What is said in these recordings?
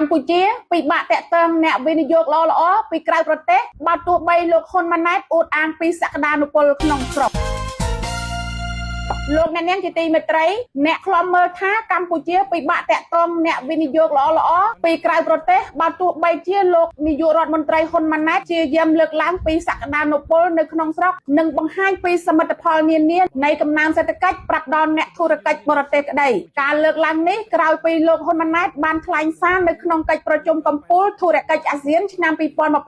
កម្ពុជាពីបាក់តាក់ទងអ្នកវិនិយោគល្អៗពីក្រៅប្រទេសបើទោះបីលោកហ៊ុនម៉ាណែតអួតអាងពីសក្តានុពលក្នុងស្រុកលោកអ្នកនាងជាទីមេត្រីអ្នកខ្លំមើលថាកម្ពុជាពិបាកតាក់ទងអ្នកវិនិយោគល្អៗពីក្រៅប្រទេសបើទោះបីជាលោកនាយករដ្ឋមន្ត្រីហ៊ុនម៉ាណែតជាយាមលើកឡើងពីសក្តានុពលនៅក្នុងស្រុកនិងបង្ហាញពីសមិទ្ធផលនានានៃកំណើនសេដ្ឋកិច្ចប្រាប់ដល់អ្នកធុរកិច្ចបរទេសក្តីការលើកឡើងនេះក្រោយពីលោកហ៊ុនម៉ាណែតបានថ្លែងសារនៅក្នុងកិច្ចប្រជុំកំពូលធុរកិច្ចអាស៊ានឆ្នាំ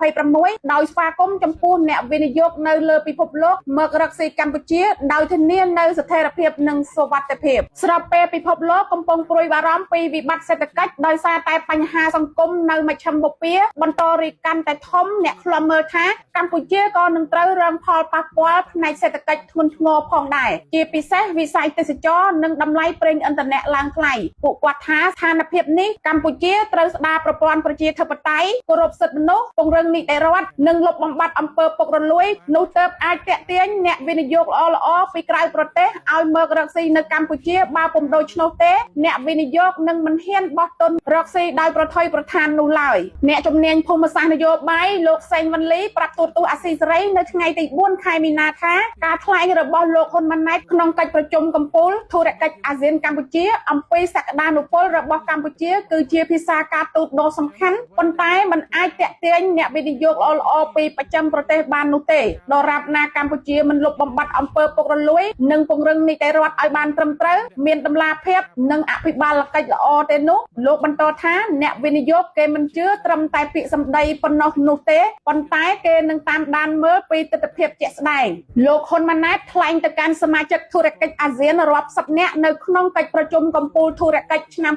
2026ដោយស្វាគមន៍ចំពោះអ្នកវិនិយោគនៅលើពិភពលោកមករកស៊ីកម្ពុជាដោយធានានៅស្ថិរភាពនិងសុវត្ថិភាពស្របពេលពិភពលោកកំពុងព្រួយបារម្ភពីវិបត្តិសេដ្ឋកិច្ចដោយសារតែបញ្ហាសង្គមនៅមជ្ឈមបូព៌ាបន្តរីកកាន់តែធំអ្នកខ្លំមើលថាកម្ពុជាក៏នឹងត្រូវរងផលប៉ះពាល់ផ្នែកសេដ្ឋកិច្ចធ្ងន់ធ្ងរផងដែរជាពិសេសវិស័យទេសចរណ៍និងតម្លៃប្រេងឥន្ធនៈឡើងថ្លៃពួកគាត់ថាស្ថានភាពនេះកម្ពុជាត្រូវស្ដារប្រព័ន្ធប្រជាធិបតេយ្យគោរពសិទ្ធិមនុស្សពង្រឹងនីតិរដ្ឋនិងលុបបំបាត់អំពើពុករលួយនោះទើបអាចទាក់ទាញអ្នកវិនិយោគល្អៗពីក្រៅប្រទេសឲ្យមករកស៊ីនៅកម្ពុជាបើពុំដូច្នោះទេអ្នកវិនិយោគនឹងមិនហ៊ានបោះទុនរកស៊ីដោយប្រថុយប្រឋាននោះឡើយអ្នកជំនាញភូមិសាស្ត្រនយោបាយលោកសេងវ៉ាន់លីប្រាប់ទូរទស្សន៍អាស៊ីសេរីនៅថ្ងៃទី4ខែមីនាថាការថ្លែងរបស់លោកហ៊ុនម៉ាណែតក្នុងកិច្ចប្រជុំកំពូលធុរកិច្ចអាស៊ានកម្ពុជាអំពីសក្តានុពលរបស់កម្ពុជាគឺជាភាសាការទូតដ៏សំខាន់ប៉ុន្តែมันអាចទាក់ទាញអ្នកវិនិយោគល្អៗពីប្រចាំប្រទេសបាននោះទេដរាបណាកម្ពុជាមិនលុបបំបាត់អំពើពុករលួយនិងពង្រឹងនីតិរដ្ឋឲ្យបានត្រឹមត្រូវមានតម្លាភាពនិងអភិបាលកិច្ចល្អទេនោះលោកបន្តថាអ្នកវិនិយោគគេមិនជឿត្រឹមតែពាក្យសម្ដីប៉ុណ្ណោះនោះទេប៉ុន្តែគេនឹងតាមដានមើលពីទស្សនវិជ្ជាជាក់ស្ដែងលោកហ៊ុនម៉ាណែតថ្លែងទៅកាន់សមាជិកធុរកិច្ចអាស៊ានរាប់សិបនាក់នៅក្នុងកិច្ចប្រជុំកំពូលធុរកិច្ចឆ្នាំ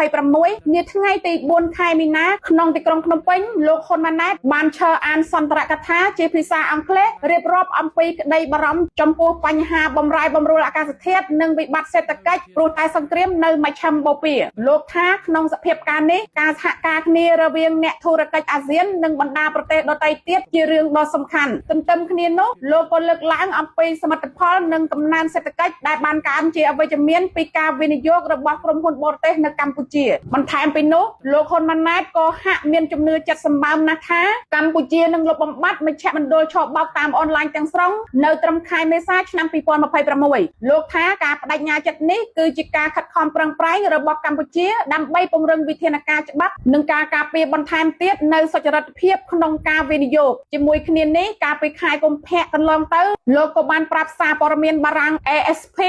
2026នាថ្ងៃទី4ខែមីនាក្នុងទីក្រុងភ្នំពេញលោកហ៊ុនម៉ាណែតបានឈរអានសន្ទរកថាជាភាសាអង់គ្លេសរៀបរាប់អំពីក្តីបារម្ភចំពោះបញ្ហាបំរែបំរួលអាកាសធាតុនិងវិបត្តិសេដ្ឋកិច្ចព្រោះតែសង្គ្រាមនៅមជ្ឈមបូព៌ាលោកថាក្នុងសភាពការនេះការសហការគ្នារវាងអ្នកធុរកិច្ចអាស៊ាននិងបណ្ដាប្រទេសដទៃទៀតជារឿងដ៏សំខាន់ទន្ទឹមគ្នានោះលោកក៏លើកឡើងអំពីសមិទ្ធផលនិងកំណើនសេដ្ឋកិច្ចដែលបានកើនជាអវិជ្ជមានពីការវិនិយោគរបស់ក្រុមហ៊ុនបរទេសនៅកម្ពុជាបន្ថែមពីនោះលោកហ៊ុនម៉ាណែតក៏ហាក់មានជំនឿចិត្តសម្បើមណាស់ថាកម្ពុជានឹងលុបបំបាត់មជ្ឈមណ្ឌលឆបោកតាមអនឡាញទាំងស្រុងនៅត្រឹមខែមេសាឆ្នាំ2026លោកថាការបដិញ្ញាចិត្តនេះគឺជាការខិតខំប្រឹងប្រែងរបស់កម្ពុជាដើម្បីពង្រឹងវិធានការច្បាប់និងការការពារបន្ថែមទៀតនៅសុចរិតភាពក្នុងការវិនិយោគជាមួយគ្នានេះកាលពីខែកុម្ភៈកន្លងទៅលោកក៏បានប្រាប់សារព័ត៌មានបារាំង AFP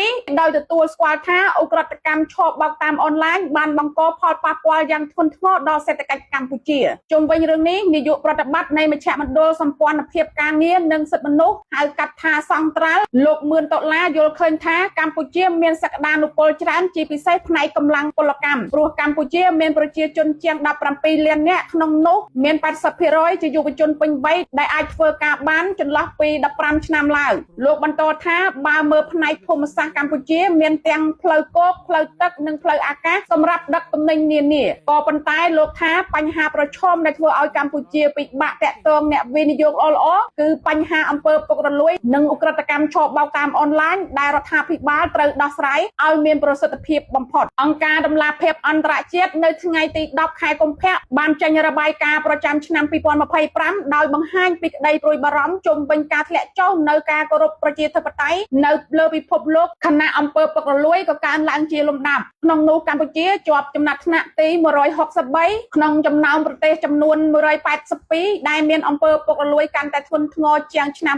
ដោយទទួលស្គាល់ថាឧក្រិដ្ឋកម្មឆបោកតាមអនឡាញបានបង្កផលប៉ះពាល់យ៉ាងធ្ងន់ធ្ងរដល់សេដ្ឋកិច្ចកម្ពុជាជុំវិញរឿងនេះនាយកប្រតិបត្តិនៃមជ្ឈមណ្ឌលសម្ព័ន្ធភាពការងារនិងសិទ្ធិមនុស្សហៅកាត់ថាសង្ត្រាល់លោកមឿនដុល្លារយល់ឃើញថាកម្ពុជាមានសក្តានុពលច្រើនជាពិសេសផ្នែកកម្លាំងពលកម្មព្រោះកម្ពុជាមានប្រជាជនជាង17លាននាក់ក្នុងនោះមាន 80% ជាយុវជនពេញវ័យដែលអាចធ្វើការបានចន្លោះពី15ឆ្នាំឡើងលោកបន្តថាបើមើលផ្នែកភូមិសាស្ត្រកម្ពុជាមានទាំងផ្លូវគោកផ្លូវទឹកនិងផ្លូវអាកាសសម្រាប់ដឹកទំនិញនានាក៏ប៉ុន្តែលោកថាបញ្ហាប្រឈមដែលធ្វើឲ្យកម្ពុជាពិបាកតាក់ទងអ្នកវិនិយោគល្អៗគឺបញ្ហាអំពើពុករលួយនិងឧក្រិដ្ឋកម្មឆបោកតាមអនឡាញដែលរដ្ឋាភិបាលត្រូវដោះស្រាយឲ្យមានប្រសិទ្ធភាពបំផុតអង្គការដំឡាភិបអន្តរជាតិនៅថ្ងៃទី10ខែកុម្ភៈបានចេញរបាយការណ៍ប្រចាំឆ្នាំ2025ដោយបង្ហាញពីក្តីព្រួយបារម្ភជុំវិញការធ្លាក់ចុះនៅការគោរពប្រជាធិបតេយ្យនៅលើពិភពលោកខណៈអំពើពុករលួយក៏កើនឡើងជាលំដាប់ក្នុងនោះកម្ពុជាជាប់ចំណាត់ថ្នាក់ទី163ក្នុងចំណោមប្រទេសចំនួន182ដែលមានអំពើពុករលួយកាន់តែធ្ងន់ធ្ងរជាងឆ្នាំ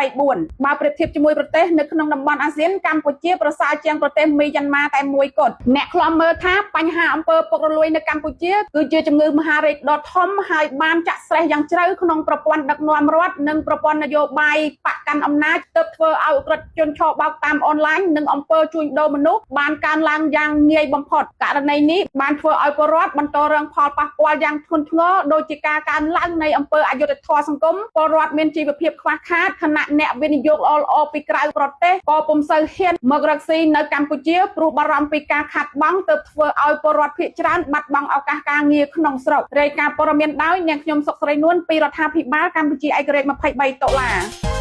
2024បើប្រៀបធៀបជាមួយប្រទេសនៅក្នុងតំបន់អាស៊ានកម្ពុជាប្រសើរជាងប្រទេសមីយ៉ាន់ម៉ាតែមួយគត់អ្នកខ្លំមើលថាបញ្ហាអំពើពុករលួយនៅកម្ពុជាគឺជាជំងឺមហារីកដ៏ធំហើយបានចាក់ស្រេះយ៉ាងជ្រៅក្នុងប្រព័ន្ធដឹកនាំរដ្ឋនិងប្រព័ន្ធនយោបាយបកកាន់អំណាចទើបធ្វើឲ្យឧក្រិដ្ឋជនឆបោកតាមអនឡាញនិងអំពើជួញដូរមនុស្សបានកើនឡើងយ៉ាងងាយបំផុតករណីនេះបានធ្វើឲ្យពលរដ្ឋបន្តរងផលប៉ះពាល់យ៉ាងធ្ងន់ធ្ងរដោយជាការកើនឡើងនៃអំពើអយុត្តិធម៌សង្គមពលរដ្ឋមានជីវភាពខ្វះខាតខណៈអ្នកវិនិយោគល្អៗពីក្រៅប្រទេសក៏ពុំសូវហ៊ានមករកស៊ីនៅកម្ពុជាព្រោះបារម្ភពីការខាតបង់ទើបធ្វើឲ្យពលរដ្ឋភាគច្រើនបាត់បង់ឱកាសការងារក្នុងស្រុករាយការណ៍ព័ត៌មានដោយអ្នកខ្ញុំសុកស្រីនួនពីរដ្ឋាភិបាលកម្ពុជាឯករាជ្យ23តុលា